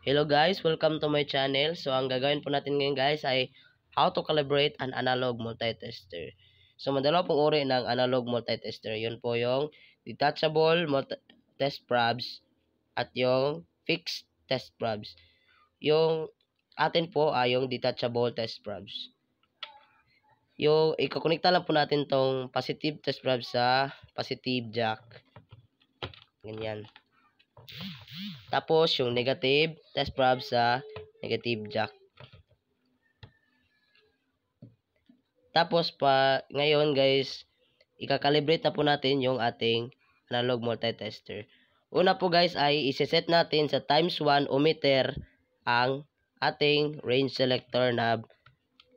Hello guys, welcome to my channel. So ang gagawin po natin ngayon guys ay how to calibrate an analog multitester. So madalawa pong uri ng analog multitester. Yun po yung detachable test probes at yung fixed test probes. Yung atin po ay yung detachable test probes. Yung ikokonekta lang po natin tong positive test probe sa positive jack. Ganyan. Tapos, yung negative test probe sa negative jack. Tapos, ngayon guys, ikakalibrate na po natin yung ating analog multitester. Una po guys ay iseset natin sa times 1 ohmmeter ang ating range selector knob.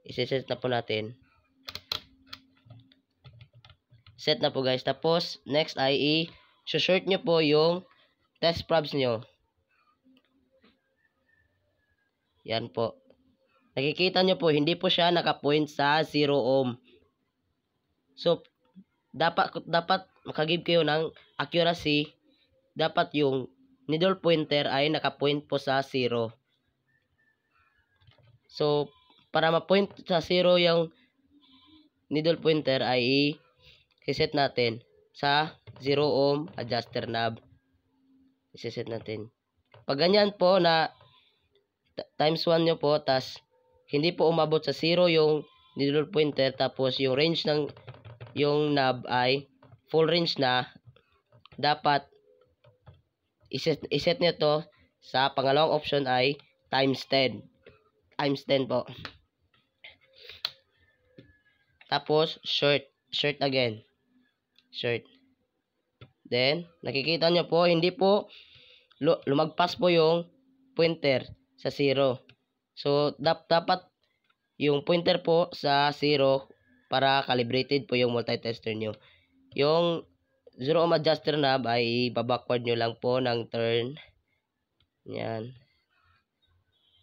Iseset na po natin. Set na po guys. Tapos, next ay i-short nyo po yung test probes nyo. Yan po. Nakikita nyo po, hindi po siya nakapoint sa 0 ohm. So, dapat makagive kayo ng accuracy. Dapat yung needle pointer ay nakapoint po sa 0. So, para ma-point sa 0 yung needle pointer ay i-set natin sa 0 ohm adjuster knob. I-set natin. Pag ganyan po na times 1 nyo po, tas hindi po umabot sa 0 yung needle pointer, tapos yung range ng yung knob ay full range na, dapat iset nyo to sa pangalawang option ay times 10. Times 10 po. Tapos, short again. Short. Then, nakikita nyo po, hindi po lumagpas po yung pointer sa 0. So, dapat yung pointer po sa 0 para calibrated po yung multitester nyo. Yung 0 ohm adjuster knob ay babackward nyo lang po ng turn. Yan.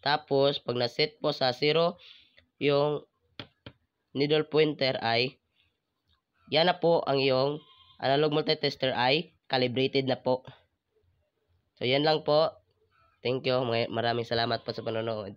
Tapos, pag naset po sa 0, yung needle pointer ay yan na po ang yung analog multitester ay calibrated na po. So, yan lang po. Thank you. Maraming salamat po sa panonood.